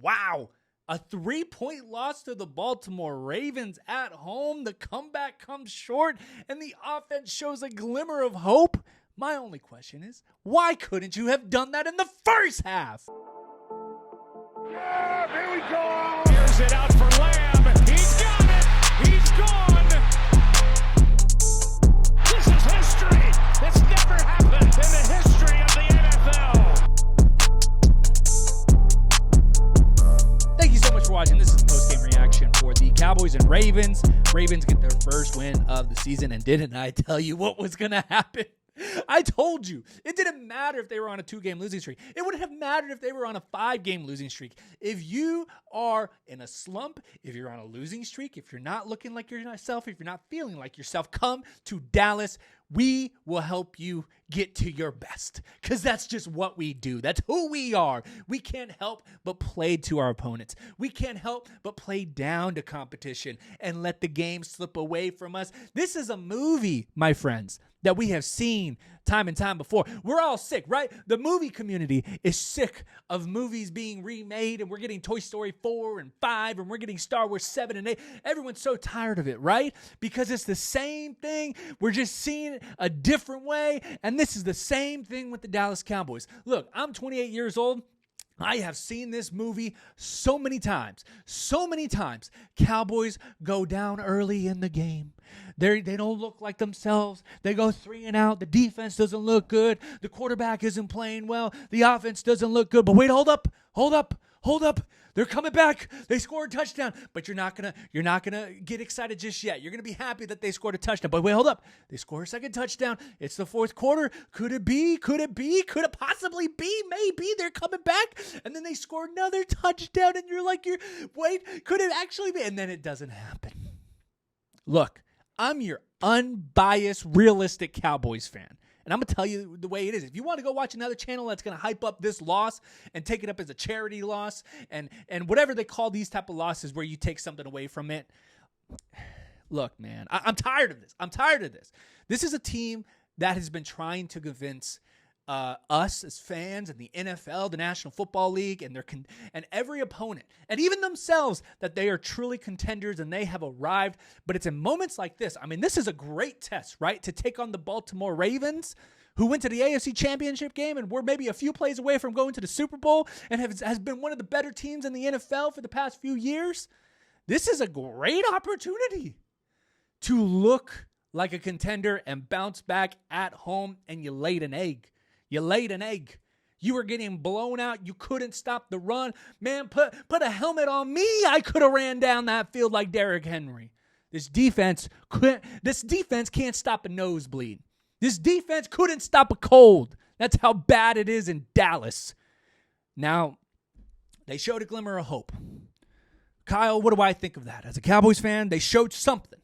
Wow. A 3-point loss to the Baltimore Ravens at home. The comeback comes short, and the offense shows a glimmer of hope. My only question is, why couldn't you have done that in the first half? Yeah, here we go. Here's it out for Lamb. He's got it. He's gone. This is history. This never happened in the history of the NFL. Thank you so much for watching. This is the Postgame reaction for the Cowboys and Ravens. Ravens get their first win of the season, and didn't I tell you what was going to happen? I told you. It didn't matter if they were on a 2-game losing streak. It wouldn't have mattered if they were on a 5-game losing streak. If you are in a slump, if you're on a losing streak, if you're not looking like yourself, if you're not feeling like yourself, come to Dallas. We will help you get to your best, because that's just what we do. That's who we are. We can't help but play to our opponents. We can't help but play down to competition and let the game slip away from us. This is a movie, my friends, that we have seen time and time before. We're all sick, right? The movie community is sick of movies being remade, and we're getting Toy Story 4 and 5, and we're getting Star Wars 7 and 8. Everyone's so tired of it, right? Because it's the same thing. We're just seeing it a different way, and this is the same thing with the Dallas Cowboys. Look, I'm 28 years old. I have seen this movie so many times. So many times. Cowboys go down early in the game. They don't look like themselves. They go 3 and out. The defense doesn't look good. The quarterback isn't playing well. The offense doesn't look good. But wait, hold up. They're coming back. They scored a touchdown. But you're not gonna get excited just yet. You're gonna be happy that they scored a touchdown. But wait, hold up. They score a second touchdown. It's the fourth quarter. Could it be? Could it possibly be? Maybe they're coming back. And then they score another touchdown, and you're like, wait, could it actually be? And then it doesn't happen. Look, I'm your unbiased, realistic Cowboys fan. And I'm going to tell you the way it is. If you want to go watch another channel that's going to hype up this loss and take it up as a charity loss and whatever they call these type of losses where you take something away from it. Look, man, I'm tired of this. This is a team that has been trying to convince us as fans and the NFL, the National Football League, and every opponent, and even themselves, that they are truly contenders and they have arrived. But it's in moments like this. I mean, this is a great test, right? To take on the Baltimore Ravens, who went to the AFC Championship game and were maybe a few plays away from going to the Super Bowl and has been one of the better teams in the NFL for the past few years. This is a great opportunity to look like a contender and bounce back at home, and you laid an egg. You were getting blown out. You couldn't stop the run. Man, put a helmet on me. I could have ran down that field like Derrick Henry. This defense can't stop a nosebleed. This defense couldn't stop a cold. That's how bad it is in Dallas. Now, they showed a glimmer of hope. Kyle, what do I think of that? As a Cowboys fan, they showed something.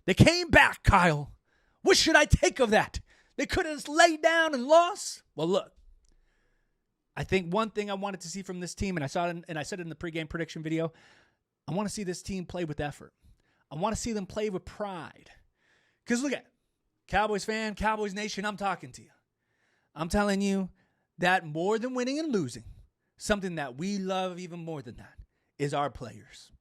They came back, Kyle. What should I take of that? They could have laid down and lost. Well, look, I think one thing I wanted to see from this team, and I said it in the pregame prediction video, I want to see this team play with effort. I want to see them play with pride. Because look at Cowboys fan, Cowboys Nation, I'm talking to you. I'm telling you that more than winning and losing, something that we love even more than that is our players.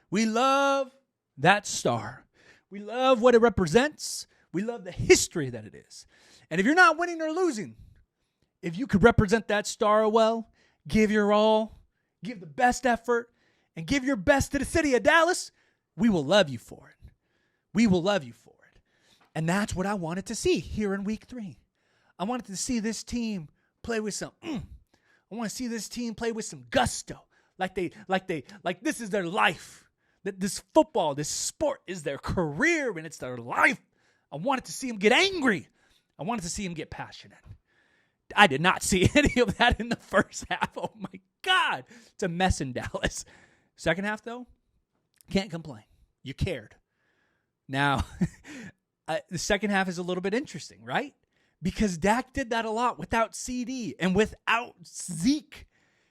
We love that star. We love what it represents. We love the history that it is. And if you're not winning or losing, if you could represent that star well, give your all, give the best effort, and give your best to the city of Dallas, we will love you for it. We will love you for it. And that's what I wanted to see here in week 3. I wanted to see this team play with some, I want to see this team play with some gusto, like this is their life. That this football, this sport is their career and it's their life. I wanted to see him get angry. I wanted to see him get passionate. I did not see any of that in the first half. Oh, my God. It's a mess in Dallas. Second half, though, can't complain. You cared. Now, the second half is a little bit interesting, right? Because Dak did that a lot without CD and without Zeke.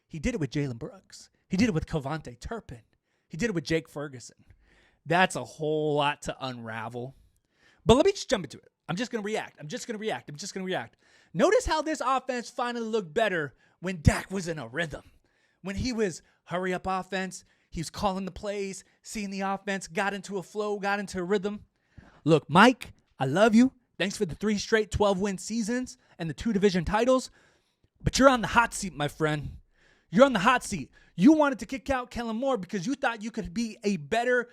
He did it with Jalen Brooks. He did it with Cavante Turpin. He did it with Jake Ferguson. That's a whole lot to unravel. But let me just jump into it. I'm just going to react. Notice how this offense finally looked better when Dak was in a rhythm. When he was hurry up offense. He was calling the plays, seeing the offense, got into a flow, got into a rhythm. Look, Mike, I love you. Thanks for the 3 straight 12-win seasons and the 2 division titles. But you're on the hot seat, my friend. You're on the hot seat. You wanted to kick out Kellen Moore because you thought you could be a better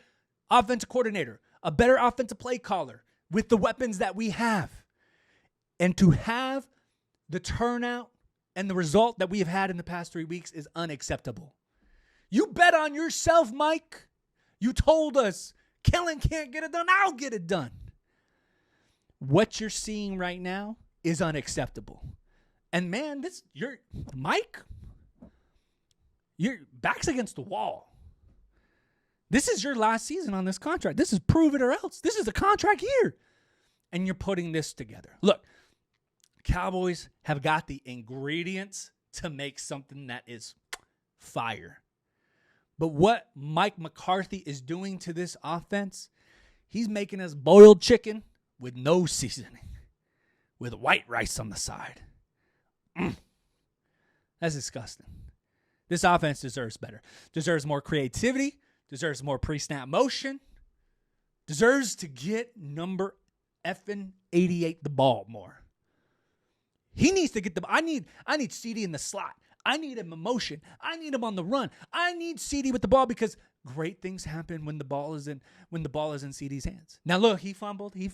offensive coordinator, a better offensive play caller with the weapons that we have. And to have the turnout and the result that we have had in the past 3 weeks is unacceptable. You bet on yourself, Mike. You told us Kellen can't get it done. I'll get it done. What you're seeing right now is unacceptable. And man, Mike, your back's against the wall. This is your last season on this contract. This is prove it or else. This is a contract year. And you're putting this together. Look, Cowboys have got the ingredients to make something that is fire. But what Mike McCarthy is doing to this offense, he's making us boiled chicken with no seasoning, with white rice on the side. That's disgusting. This offense deserves better. Deserves more creativity. Deserves more pre-snap motion. Deserves to get number effing 88 the ball more. He needs to get the. I need CD in the slot. I need him in motion. I need him on the run. I need CD with the ball because great things happen when the ball is in CD's hands. Now look, he fumbled. He'll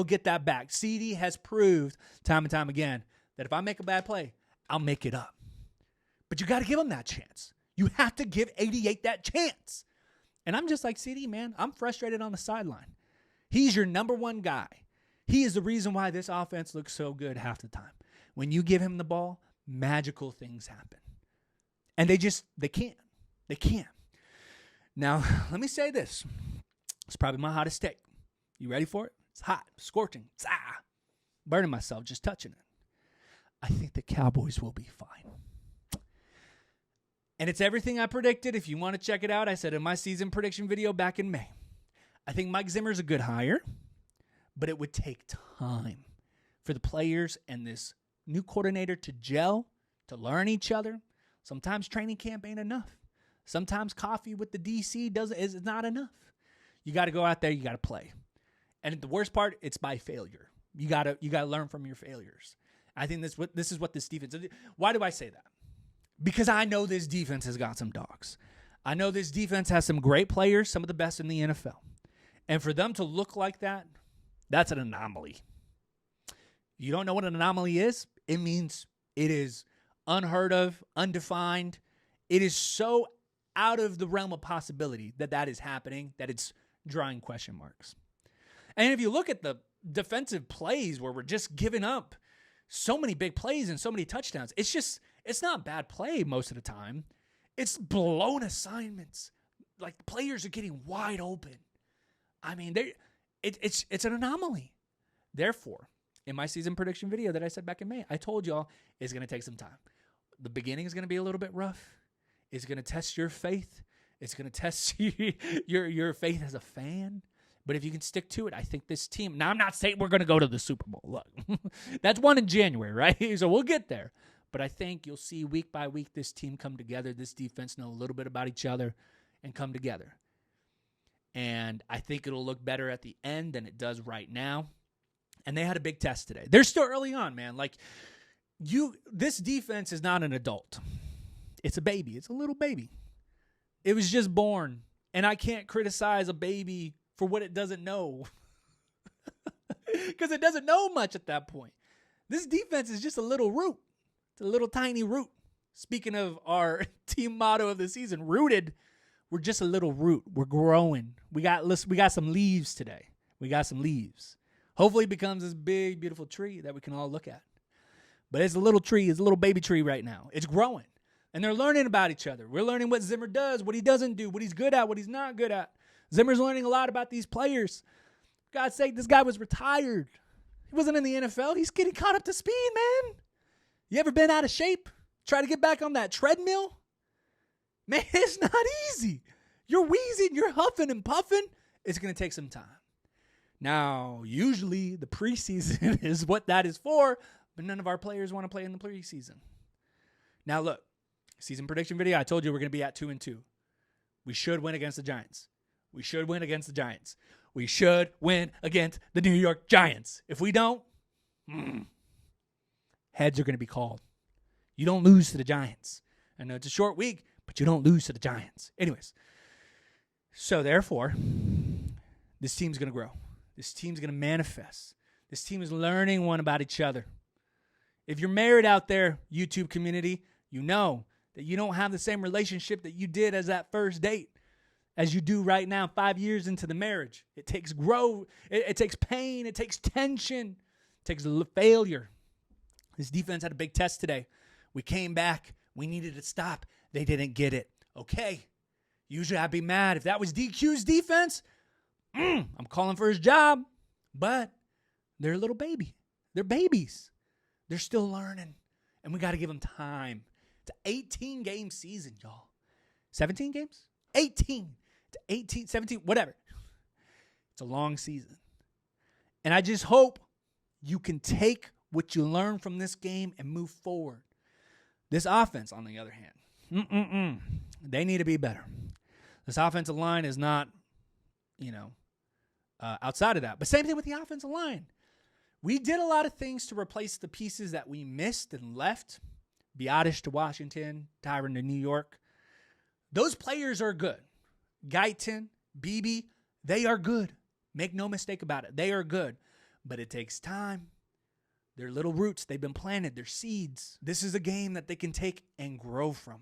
get that back. CD has proved time and time again that if I make a bad play, I'll make it up. But you got to give him that chance. You have to give 88 that chance. And I'm just like CD, man. I'm frustrated on the sideline. He's your number one guy. He is the reason why this offense looks so good half the time. When you give him the ball, magical things happen. And they can't. They can't. Now, let me say this. It's probably my hottest take. You ready for it? It's hot, scorching. It's burning myself just touching it. I think the Cowboys will be fine. And it's everything I predicted. If you want to check it out, I said in my season prediction video back in May. I think Mike Zimmer's a good hire, but it would take time for the players and this new coordinator to gel, to learn each other. Sometimes training camp ain't enough. Sometimes coffee with the DC is not enough. You got to go out there, you got to play. And the worst part, it's by failure. You got to learn from your failures. I think this is what this defense is. Why do I say that? Because I know this defense has got some dogs. I know this defense has some great players, some of the best in the NFL. And for them to look like that, that's an anomaly. You don't know what an anomaly is? It means it is unheard of, undefined. It is so out of the realm of possibility that is happening, that it's drawing question marks. And if you look at the defensive plays where we're just giving up so many big plays and so many touchdowns, it's not bad play most of the time. It's blown assignments. Like, the players are getting wide open. I mean, it's an anomaly. Therefore, in my season prediction video that I said back in May, I told y'all it's going to take some time. The beginning is going to be a little bit rough. It's going to test your faith. It's going to test your faith as a fan. But if you can stick to it, I think this team. Now, I'm not saying we're going to go to the Super Bowl. Look, that's one in January, right? So we'll get there. But I think you'll see week by week this team come together, this defense know a little bit about each other and come together. And I think it'll look better at the end than it does right now. And they had a big test today. They're still early on, man. This defense is not an adult. It's a baby. It's a little baby. It was just born. And I can't criticize a baby for what it doesn't know. Because it doesn't know much at that point. This defense is just a little root. It's a little tiny root. Speaking of our team motto of the season, rooted, we're just a little root. We're growing. We got some leaves today. We got some leaves. Hopefully it becomes this big, beautiful tree that we can all look at. But it's a little tree. It's a little baby tree right now. It's growing. And they're learning about each other. We're learning what Zimmer does, what he doesn't do, what he's good at, what he's not good at. Zimmer's learning a lot about these players. For God's sake, this guy was retired. He wasn't in the NFL. He's getting caught up to speed, man. You ever been out of shape? Try to get back on that treadmill? Man, it's not easy. You're wheezing, you're huffing and puffing. It's going to take some time. Now, usually the preseason is what that is for, but none of our players want to play in the preseason. Now, look, season prediction video, I told you we're going to be at 2-2. We should win against the Giants. We should win against the Giants. We should win against the New York Giants. If we don't, heads are going to be called. You don't lose to the Giants. I know it's a short week, but you don't lose to the Giants. Anyways, so therefore, this team's going to grow. This team's going to manifest. This team is learning one about each other. If you're married out there, YouTube community, you know that you don't have the same relationship that you did as that first date as you do right now 5 years into the marriage. It takes growth. It takes pain. It takes tension. It takes failure. This defense had a big test today. We came back. We needed to stop. They didn't get it. Okay. Usually I'd be mad if that was DQ's defense. I'm calling for his job. But they're a little baby. They're babies. They're still learning. And we got to give them time. It's an 18-game season, y'all. 17 games? 18 to 18, 17, whatever. It's a long season. And I just hope you can take what you learn from this game and move forward. This offense, on the other hand, they need to be better. This offensive line is not, outside of that. But same thing with the offensive line. We did a lot of things to replace the pieces that we missed and left. Biotish to Washington, Tyron to New York. Those players are good. Guyton, Beebe, they are good. Make no mistake about it. They are good. But it takes time. They're little roots. They've been planted. They're seeds. This is a game that they can take and grow from.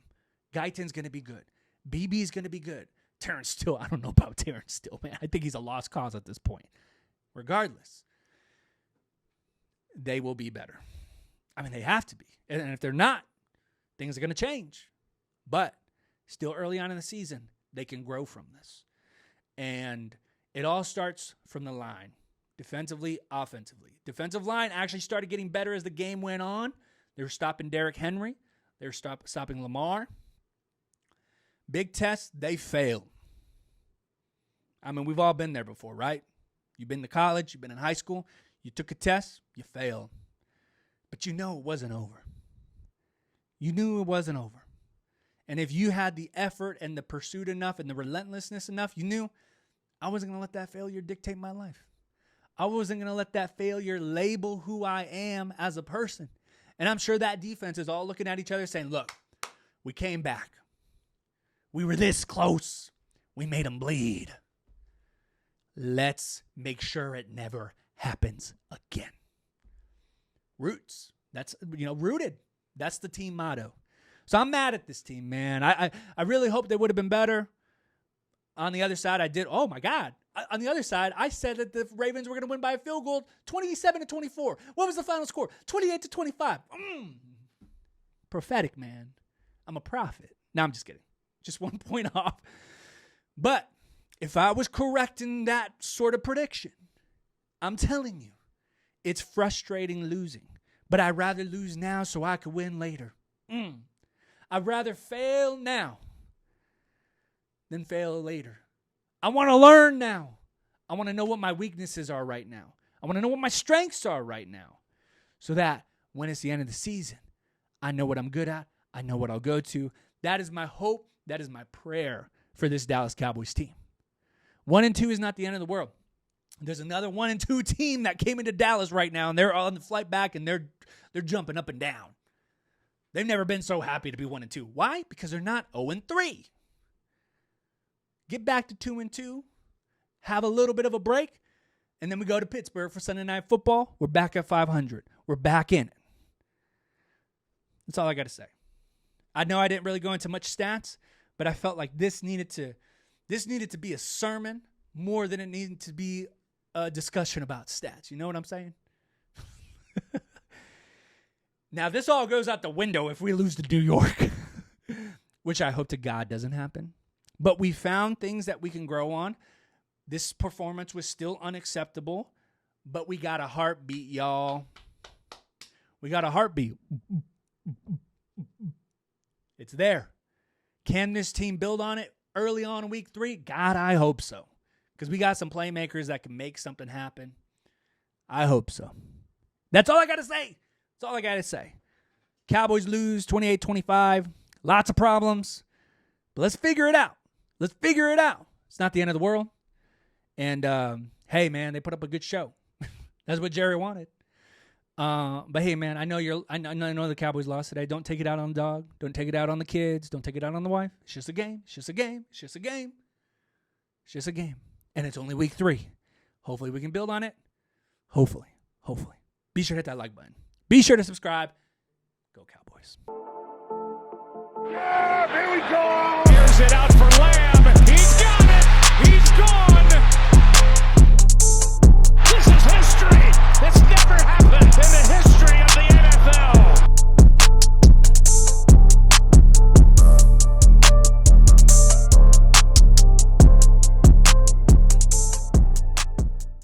Guyton's going to be good. Beebe's going to be good. Terrence Steele, I don't know about Terrence Steele, man. I think he's a lost cause at this point. Regardless, they will be better. I mean, they have to be. And if they're not, things are going to change. But still early on in the season, they can grow from this. And it all starts from the line. Defensively, offensively. Defensive line actually started getting better as the game went on. They were stopping Derrick Henry. They were stopping Lamar. Big test, they failed. I mean, we've all been there before, right? You've been to college. You've been in high school. You took a test. You failed. But you know it wasn't over. You knew it wasn't over. And if you had the effort and the pursuit enough and the relentlessness enough, you knew I wasn't going to let that failure dictate my life. I wasn't going to let that failure label who I am as a person. And I'm sure that defense is all looking at each other saying, look, we came back. We were this close. We made them bleed. Let's make sure it never happens again. Roots. That's, rooted. That's the team motto. So I'm mad at this team, man. I really hope they would have been better. On the other side, I did. Oh, my God. On the other side, I said that the Ravens were going to win by a field goal, 27-24. What was the final score? 28-25. Prophetic, man. I'm a prophet. No, I'm just kidding. Just 1 point off. But if I was correct in that sort of prediction, I'm telling you, it's frustrating losing. But I'd rather lose now so I could win later. I'd rather fail now than fail later. I want to learn now. I want to know what my weaknesses are right now. I want to know what my strengths are right now. So that when it's the end of the season, I know what I'm good at. I know what I'll go to. That is my hope. That is my prayer for this Dallas Cowboys team. 1-2 is not the end of the world. There's another 1-2 team that came into Dallas right now, and they're on the flight back, and they're jumping up and down. They've never been so happy to be 1-2. Why? Because they're not 0-3. Get back to 2-2, have a little bit of a break, and then we go to Pittsburgh for Sunday Night Football. We're back at 500. We're back in it. That's all I got to say. I know I didn't really go into much stats, but I felt like this needed to be a sermon more than it needed to be a discussion about stats. You know what I'm saying? Now, this all goes out the window if we lose to New York, which I hope to God doesn't happen. But we found things that we can grow on. This performance was still unacceptable, but we got a heartbeat, y'all. We got a heartbeat. It's there. Can this team build on it early on in week 3? God, I hope so. Because we got some playmakers that can make something happen. I hope so. That's all I got to say. That's all I got to say. Cowboys lose 28-25. Lots of problems. But let's figure it out. It's not the end of the world. And, hey, man, they put up a good show. That's what Jerry wanted. But, hey, man, I know the Cowboys lost today. Don't take it out on the dog. Don't take it out on the kids. Don't take it out on the wife. It's just a game. And it's only week 3. Hopefully we can build on it. Hopefully. Be sure to hit that like button. Be sure to subscribe. Go Cowboys. Yeah, here we go. Here's it out for